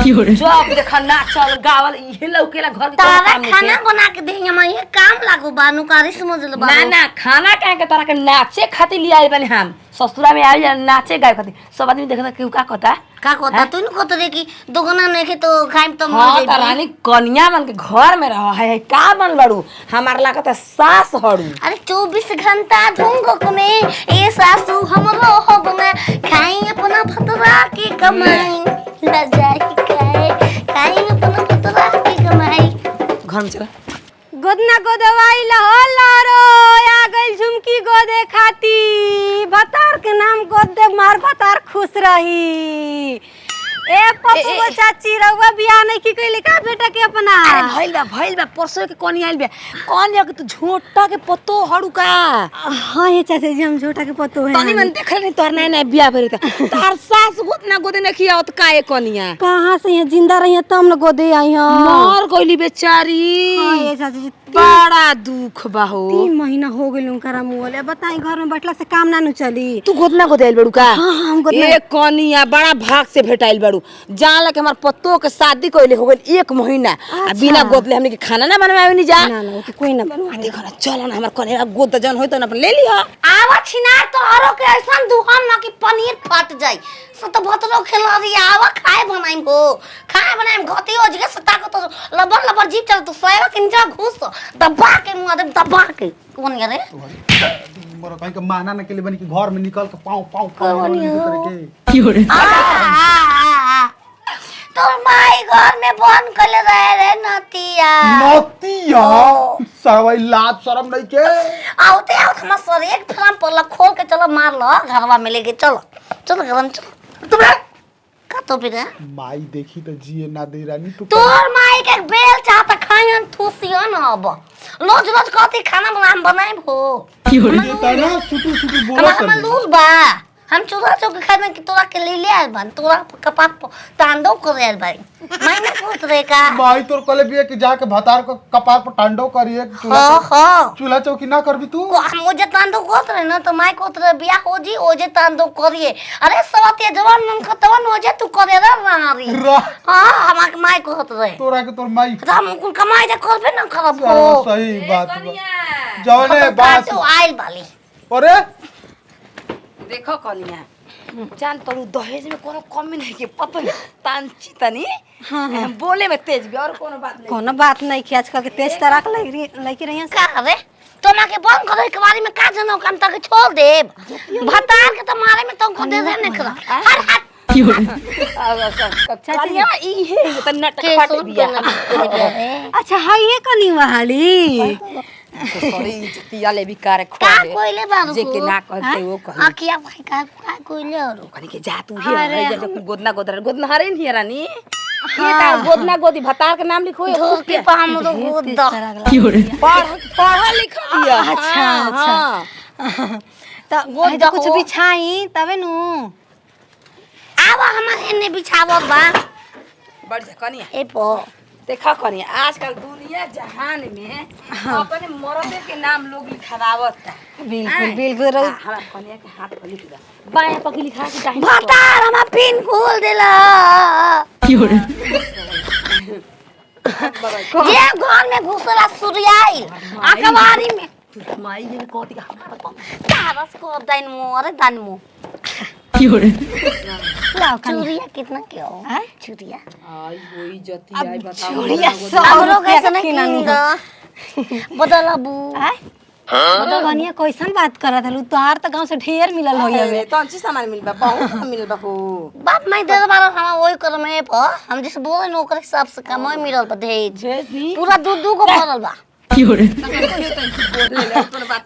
जब देखा नाचल गावल इहे लौकेला घर के तारा काम खाना बना के देंगे मैं ये काम लागू बानू कारी समझ लो ना ना खाना कहे के तारा के नाचे खातिर ले आए बने हम ससुरा में आए नाचे गाए खातिर सब आदमी देखता केहू का कहता का कहता तू न कहत रे कि दुगना नहीं तो खाइम तो मर हाँ जाई त रानी कन्या बन के घर में रह है का बन लड़ू हमार लागत है सास हड़ू अरे 24 घंटा ढूंढो में ये सासू हमरो हो बना खाई अपना भतरा के कमाई लजाई खाई अपना भतरा के कमाई घर में चला गोदना गोदवाई लहरो आ गइल झुमकी गोदे खाती भतार के नाम गोद दे मार भतार खुश रही ए पप्पू चाची रउआ बियाह नहीं की कइले का बेटा के अपना अरे भइल बा परसों के कोनी आइल बा कोन के तू झोटा के पत्तो हड़ू का हां ये चाची जी हम झोटा के पत्तो है तनी मन देखल नहीं तोर नया नया बियाह भइल त तार सास गोतना गोदे न खिया त काए कोनिया कहां से ये जिंदा रही तब न गोदे आई हां मर गइली बेचारी हां ये चाची जी बड़ा दुख बा हो 3 महीना हो गइल उनकरा मुंहले बताई घर में बैठला से काम ना नु चली तू गोदना गोदेल बड़ू का हां हम गोदना ए कोनिया बड़ा भाग से भेटाइल बड़ू जान लगे हमार पत्तो के शादी कइले हो गइल 1 महीना आ बिना गोदले हमनी के खाना ना बनवावे नहीं जा ना ना तो कोई ना बनवा देखो ना चलो ना हमार कोने गोद जन होई त ना अपन ले लिया आवा छिना तो औरो के ऐसन दुहम ना कि पनीर फट जाई सो तो भतरो खेला रही आवा खाए बनाइम हो खाए बनाइम घती हो जगे सता को तो लबर लबर जीप चल तो सोएवा के नीचे घुस दबा के मुंह दे दबा के कोन रे मोर कहीं के माना न के लिए बनी कि घर में निकल के पाऊ पाऊ कौन है? करके की हो रे तो माई घर में बंद कर रहे रे नतिया नतिया सरवई लाज शरम नहीं के आउते आउत हम सर एक फ्राम पर खोल के चलो मार लो घरवा में लेके चलो चलो घर में चलो तुम का तो फिर माई देखी तो जिए ना दे रानी तू तोर माई के बेल चाहता खायन थूसियो न अब रोज रोज कहती खाना बनाएम हो ये तना सुटू सुटू बोला हम लूल बा हम चूल्हा चौकी खाने की तोरा के ले आयल बन तोरा कपाट पर तांडव कर आयल भाई मैं ना कहत रे का माई तोर कले बिया कि जाके भतार को कपार पर टांडव करिए हो चूल्हा चौकी ना करबी तू हम ओजे तांडव कहत रहे ना तो माई कहत रहे बियाह हो जी ओजे तांडव करिए अरे सवतिया जवान मन खतवन ओजे तू करे रे रारी हां हमार माई कहत रहे तोरा के तोर माई हम कुल कमाई जा करबे ना करब हो सही बात जवने बात तो आइल वाली अरे देखो कनिया जान तो दहेज में कोनो कमी नहीं के पता नहीं तांची तनी बोले में तेज भी और कोनो बात नहीं कोनो बात नहीं कि आजकल के तेज तराक लगी रही का रे तोमा के बंद करे के बारे में का जनो काम तक छोड़ देब भतार के तो मारे में तुमको दे दे नहीं करा हट हट कनिया ई है त नटक फाट दिया अच्छा हां ये कनी वाली सॉरी जतिया ले भी कार खो का कोइले बाबू जे के ना कहते वो कह आखिया भाई का कोइले और कनी के जा तू ही जब गोदना गोदना हरे नहीं रानी ये ता गोदना गोदी भतार के नाम लिखो धोर के पा हम तो गोद की हो रे पढ़ा लिखा दिया अच्छा अच्छा त गोद कुछ बिछाई तबे नु आवा हमारे ने बिछावत बा बढ़ जा कनिया ए पो देखा कनिया आजकल दुनिया जहान में अपने मर्दे के नाम लोग लिखवावत बिल्कुल बिल्कुल हमार कनिया के हाथ पर लिख दा बाएं पग लिखा के दाहिने भतार हम पिन खोल देला की हो रे जे घर में घुसला सूर्याई अकबारी में माई ने कोती का तारस को दाइन मोरे दान मो की हो रे लाओ कनी चूड़िया कितना के हो चूड़िया आई होई जती आई बताओ चूड़िया हमरो कैसे नहीं किंग बदलबू तो बनिया कैसन बात करत हलू तोहार त गांव से ढेर मिलल होई हवे तो अच्छी सामान मिलबा बहुत मिलल बा हो बाप मैं दे बार हम वही कर में प हम जिस बोले न ओकर हिसाब से कमाई मिलल बा दहेज पूरा दूध को भरल बा की हो रे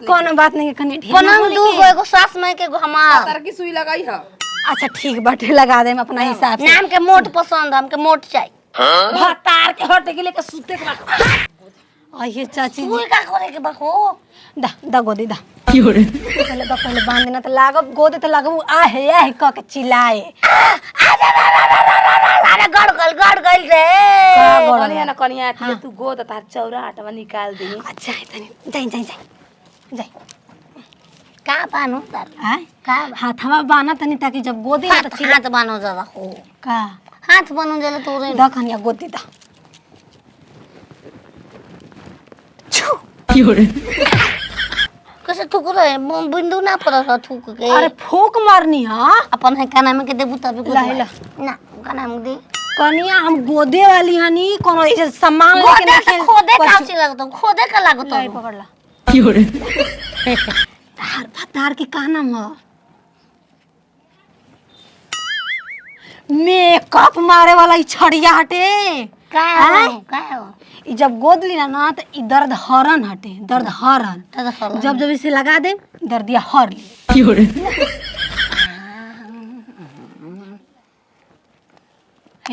कोनो बात नहीं कनी ढेर पनंग दू गो एगो सास में के एगो हमार तार की सुई लगाई ह अच्छा ठीक बाटे लगा देम अपना हिसाब से नाम के मोट पसंद हमके मोट चाहिए भतार के हट के लेके सूते के बाद आइए चाची जी सुई का करे के बा हो दा गोदी दा की हो रे पहले बांध देना तो लागब गोदे तो लागब आहे क के चिल्लाए अरे गड़ गल रे कनिया ना कनिया तू गोद तार चौरा आटवा निकाल दी अच्छा है तनी जाई का बानो तार हां का हाथवा बाना तनी ताकि जब गोदी में तो हाथ बानो जरा हो का हाथ बनून जले तोरे दा कनिया गोदी दा कैसे थूक रहे बिंदु ना पड़ा थूक के अरे फूक मारनी हां अपन है काना में के देबू तब ला ला ना काना में दे कनिया हम गोदे वाली हनी कोनो ऐसे सामान लेके ना खेल खोदे का ची लगतो खोदे का लागतो लाई पकड़ ला तार भतार के का नाम है मेकअप मारे वाला ई छड़िया हटे का हो ई जब गोद ली ना तो ई दर्द हरन हटे दर्द हरन जब जब इसे लगा दे दर्दिया हर ली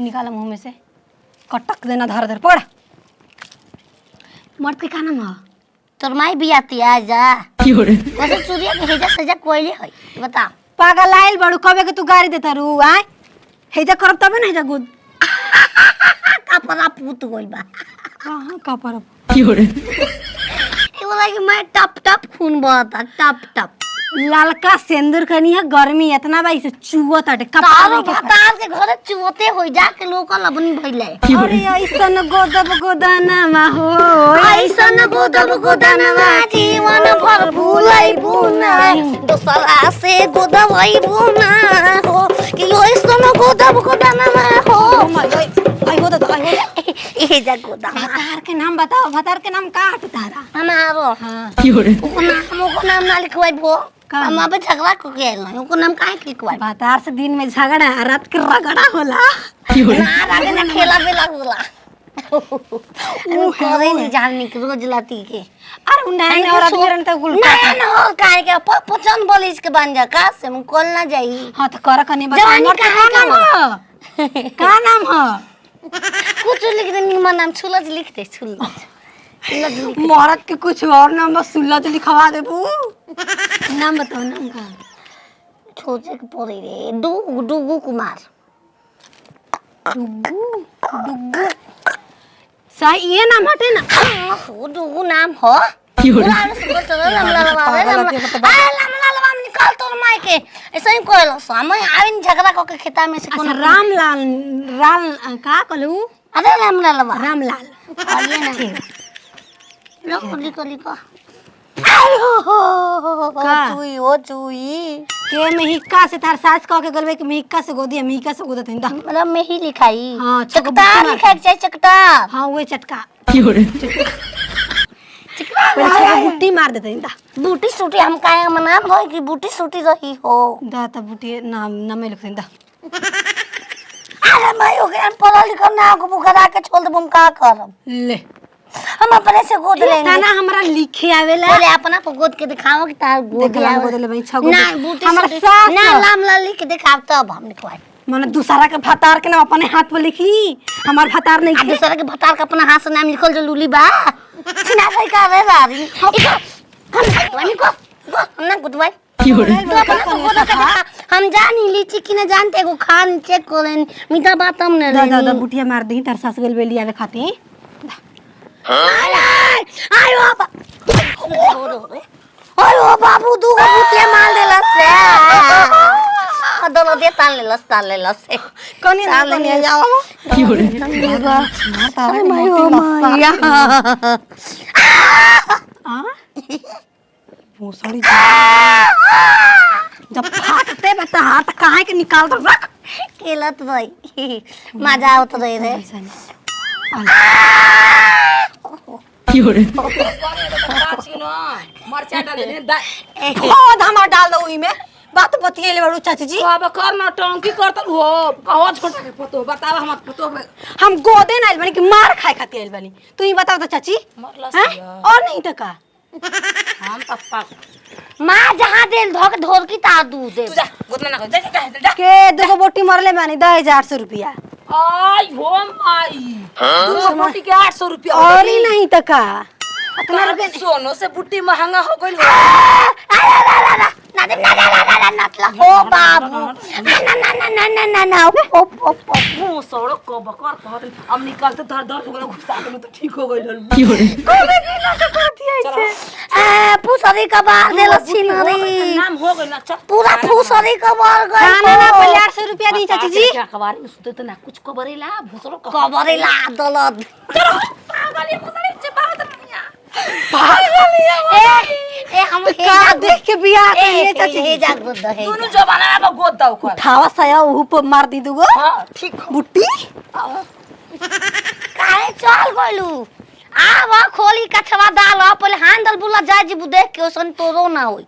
निकाला मुंह में से कटक देना धर धर पड़ मर्द के का नाम है तोर माई भी आती आ जा वैसे चूड़िया के हेजा सजा कोइले है बता पागल आइल बड़ू कबे के तू गाड़ी देता रू आय हेजा करब तबे ना हेजा गुद कपड़ा पूत गइल बा कहां का पर ए बोला कि मैं टप टप खून बहता टप टप लालका सेंदूर कनी है गर्मी इतना बाई से चुवत हटे तारो भतार के घरे चुवते होई जा के लोकल लबनी भइले अरे ऐसन गोदब गोदनमा हो ऐसन गोदब गोदनमा जीवन भर भूलै बुना दोसरा से गोदबै बुना हो कि ऐसन गोदब गोदनमा हो आई हो तो आई हो ए जा गोदम भतार के नाम बताओ भतार के नाम का हटे तारा हमारो हां ओको नाम ना लिखवाई भो हम अबे झगड़ा को के आइल ओको नाम काहे लिखवाई भतार से दिन में झगड़ा रात के रगड़ा होला ना रात में खेला बेला होला वो करे नहीं जाननी के रोज लाती के अरे नैन और अभी त उल्टा नैन हो काहे के पचन बोलिस के बन जा का से हम कॉल ना जाई हां तो कर कनी बता जवानी का नाम है कुछ लिख दे निमन नाम छुलज लिख दे छुलज मरद के कुछ और नाम बस सुल्ला तो लिखवा दे बू नाम बताओ नाम का छोटे के पड़े रे डुगु कुमार डुगु सही ये नाम हटे ना वो डुगु नाम हो पूरा से चल लमला लमला निकाल तोर माई के ऐसे ही कहलो समय आविन झगड़ा को के खेता में से अच्छा रामलाल राम का कहलू अरे रामलाल रामलाल ये ना लो लिखो आयो चुई ओ चुई के मेहिका से तार सास कह के गलबे के मेहिका से गोदी मेहिका से गोदत हिंदा मतलब में ही लिखाई हां चकटा लिखा चाहिए चकटा हां वो चटका पहले बूटी मार देते हिंदा बूटी सूटी हम काहे मना भई कि बूटी सूटी रही हो दा त बूटी नाम नाम लिख हिंदा अरे मैं हो गया पढ़ा लिखा ना को बुखरा के छोड़ दे हम का करब ले हम अपने से गोद लेंगे तना हमरा लिखे आवेला बोले अपना को गोद के दिखाओ कि तार गोद देख गोद ले भाई छगो ना बूटी हमर सूटी सास ना नाम ला लिख के दिखाओ तब हम लिखवाई माने दूसरा के भतार के नाम अपने हाथ पे लिखी हमार भतार नहीं अब दूसरा के भतार का अपना हाथ से नाम लिखल जो लूली बा छिना गई का रे रारी हम ना गुदवाई हम जानी लीची की ना जानते को खान चेक करें मीठा बात हम ने दा बुटिया मार दी तार सास गेल बेली आवे खाती आयो आयो बाबू दू को बुटिया मार देला से दोनों दे तान ले से कनी ना कनी जाओ अरे मायो माया आ भोसड़ी जब फाटते बता हाथ काहे के निकाल दो रख केलत भाई मजा आवत रहे रे मरचा डाल दे धमा डाल दो ई में बात बतिएले बड़ू चाची जी अब कर ना टंकी करतन हो कहो छोटा के फोटो बतावा हम फोटो हम गोदे ना आइल बनी कि मार खाए खाती आइल बनी तू ही बताओ तो चाची और नहीं तो का हम पप्पा मां जहां दे धक ढोर की ता दूध दे तू जा गोदना ना कर जा के देखो बोटी मरले मानी 10800 रुपया आई हो माई दूसरा बोटी के 800 रुपया और ही नहीं तो का इतना रुपया सोनो से बुट्टी महंगा हो गइल नतला हो बाबू ना मुंह सड़क को बकर कहत हम निकालते धर धर हो गलो घुसा के तो ठीक हो गइल कोबे की ना तो करती ऐसे ए फुसरी का बार देल छिनरी नाम हो गइल ना चल पूरा फुसरी का बार गई खाना ना पहले 800 रुपया दी चाची जी क्या कबारी में सुते तो ना कुछ कबरेला भूसरो कबरेला दलद पागल भूसरे चिपावत रनिया ए हम का देख के बियाह के लिए चाची हे जाग गोद हे दोनों जमाना में गोद दाव कर उठावा साया उहु पर मार दी दुगो हां ठीक बुट्टी काहे चल गइलू आ वा खोली कछवा डाल पहले हैंडल बुला जाय जी देख के ओसन तोरो ना होई